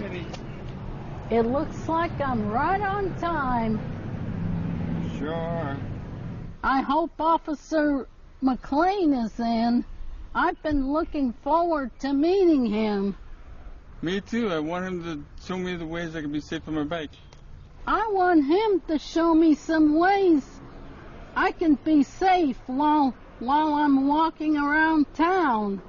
Ready. It looks like I'm right on time. Sure. I hope Officer McLean is in. I've been looking forward to meeting him. Me too. I want him to show me the ways I can be safe on my bike. I want him to show me some ways I can be safe while I'm walking around town.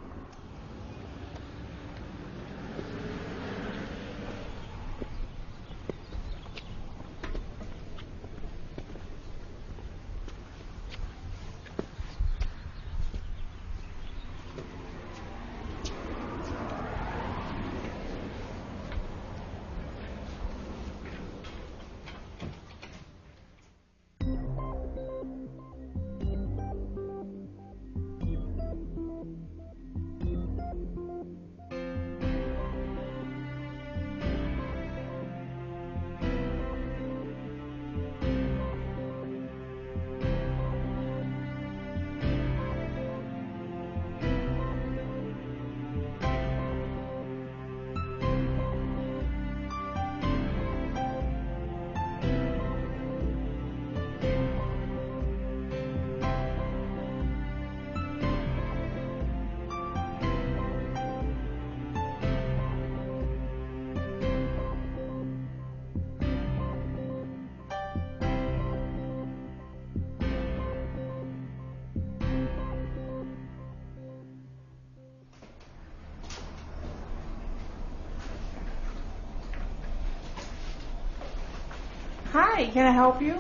Hi, can I help you?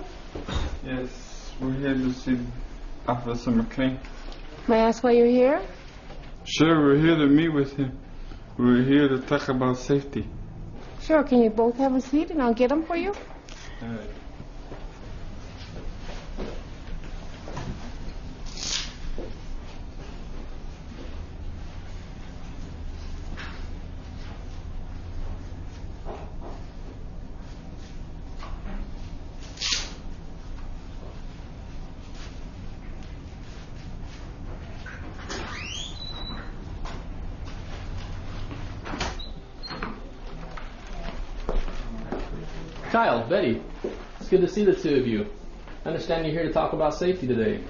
Yes, we're here to see Officer McLean. May I ask why you're here? Sure, we're here to meet with him. We're here to talk about safety. Sure, can you both have a seat and I'll get them for you? All right. Kyle, Betty, it's good to see the two of you. I understand you're here to talk about safety today.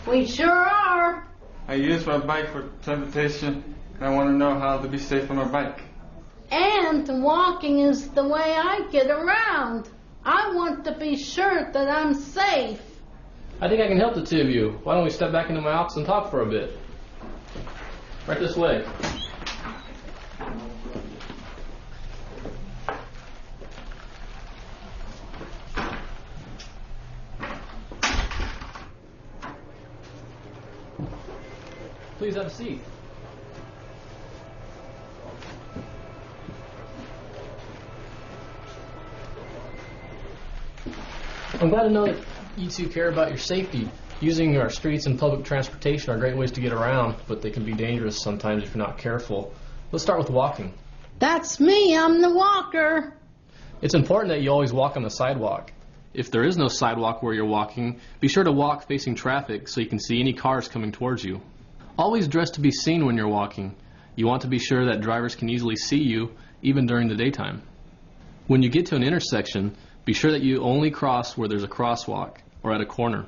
We sure are. I use my bike for transportation, and I want to know how to be safe on my bike. And walking is the way I get around. I want to be sure that I'm safe. I think I can help the two of you. Why don't we step back into my office and talk for a bit? Right this way. Please have a seat. I'm glad to know that you two care about your safety. Using our streets and public transportation are great ways to get around, but they can be dangerous sometimes if you're not careful. Let's start with walking. That's me, I'm the walker. It's important that you always walk on the sidewalk. If there is no sidewalk where you're walking, be sure to walk facing traffic so you can see any cars coming towards you. Always dress to be seen when you're walking. You want to be sure that drivers can easily see you, even during the daytime. When you get to an intersection, be sure that you only cross where there's a crosswalk or at a corner.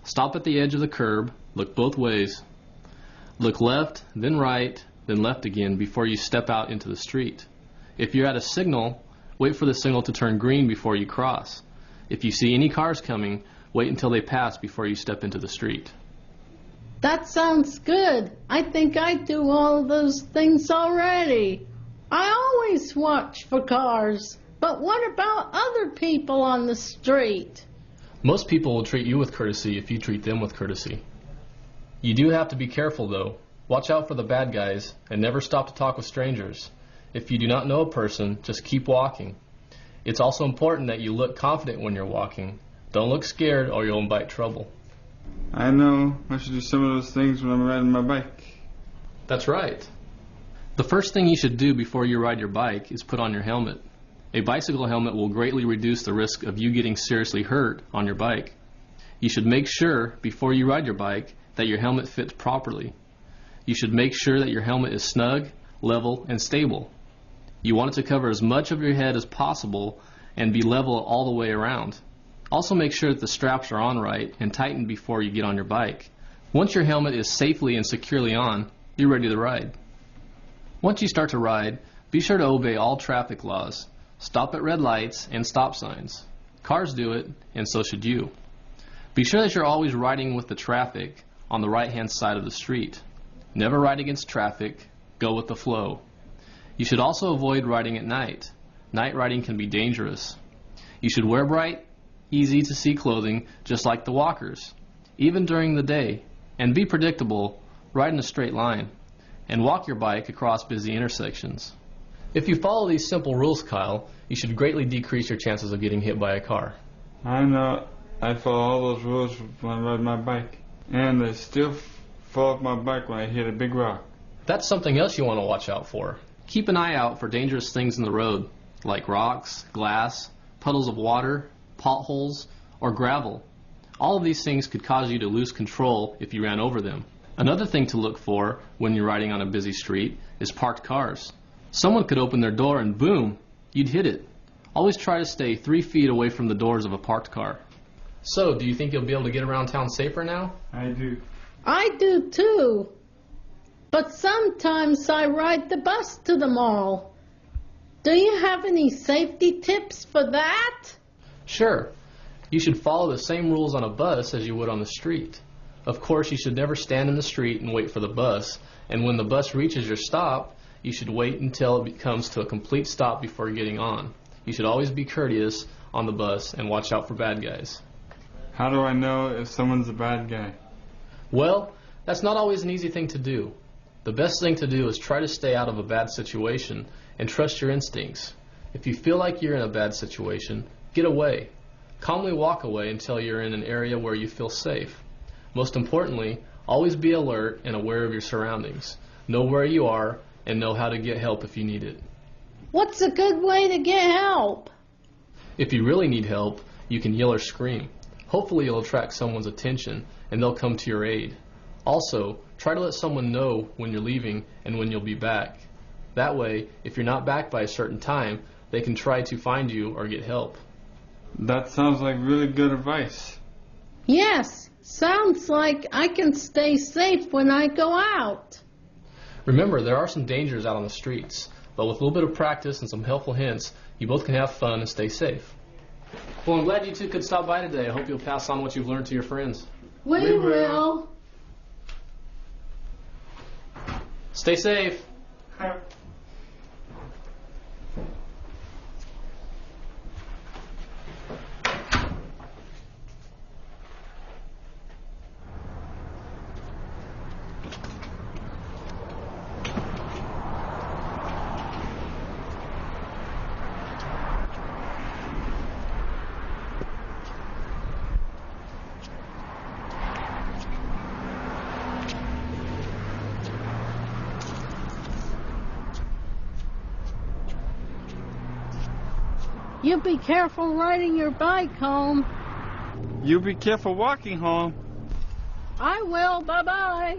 Stop at the edge of the curb, look both ways. Look left, then right, then left again before you step out into the street. If you're at a signal, wait for the signal to turn green before you cross. If you see any cars coming, wait until they pass before you step into the street. That sounds good. I think I do all of those things already. I always watch for cars. But what about other people on the street? Most people will treat you with courtesy if you treat them with courtesy. You do have to be careful though. Watch out for the bad guys and never stop to talk with strangers. If you do not know a person, just keep walking. It's also important that you look confident when you're walking. Don't look scared or you'll invite trouble. I know I should do some of those things when I'm riding my bike. That's right. The first thing you should do before you ride your bike is put on your helmet. A bicycle helmet will greatly reduce the risk of you getting seriously hurt on your bike. You should make sure before you ride your bike that your helmet fits properly. You should make sure that your helmet is snug, level, and stable. You want it to cover as much of your head as possible and be level all the way around. Also make sure that the straps are on right and tightened before you get on your bike. Once your helmet is safely and securely on, you're ready to ride. Once you start to ride, be sure to obey all traffic laws. Stop at red lights and stop signs. Cars do it, and so should you. Be sure that you're always riding with the traffic on the right-hand side of the street. Never ride against traffic. Go with the flow. You should also avoid riding at night. Night riding can be dangerous. You should wear bright, easy-to-see clothing just like the walkers, even during the day, and be predictable. Ride in a straight line, and walk your bike across busy intersections. If you follow these simple rules, Kyle, you should greatly decrease your chances of getting hit by a car. I know. I follow all those rules when I ride my bike. And I still fall off my bike when I hit a big rock. That's something else you want to watch out for. Keep an eye out for dangerous things in the road, like rocks, glass, puddles of water, potholes, or gravel. All of these things could cause you to lose control if you ran over them. Another thing to look for when you're riding on a busy street is parked cars. Someone could open their door and boom, you'd hit it. Always try to stay 3 feet away from the doors of a parked car. So, do you think you'll be able to get around town safer now? I do. I do too. But sometimes I ride the bus to the mall. Do you have any safety tips for that? Sure. You should follow the same rules on a bus as you would on the street. Of course, you should never stand in the street and wait for the bus, and when the bus reaches your stop, you should wait until it comes to a complete stop before getting on. You should always be courteous on the bus and watch out for bad guys. How do I know if someone's a bad guy? Well, that's not always an easy thing to do. The best thing to do is try to stay out of a bad situation and trust your instincts. If you feel like you're in a bad situation, get away. Calmly walk away until you're in an area where you feel safe. Most importantly, always be alert and aware of your surroundings. Know where you are and know how to get help if you need it. What's a good way to get help? If you really need help, you can yell or scream. Hopefully you'll attract someone's attention and they'll come to your aid. Also, try to let someone know when you're leaving and when you'll be back. That way, if you're not back by a certain time, they can try to find you or get help. That sounds like really good advice. Yes, sounds like I can stay safe when I go out. Remember, there are some dangers out on the streets, but with a little bit of practice and some helpful hints, you both can have fun and stay safe. Well, I'm glad you two could stop by today. I hope you'll pass on what you've learned to your friends. We will. Stay safe. You be careful riding your bike home. You be careful walking home. I will. Bye-bye.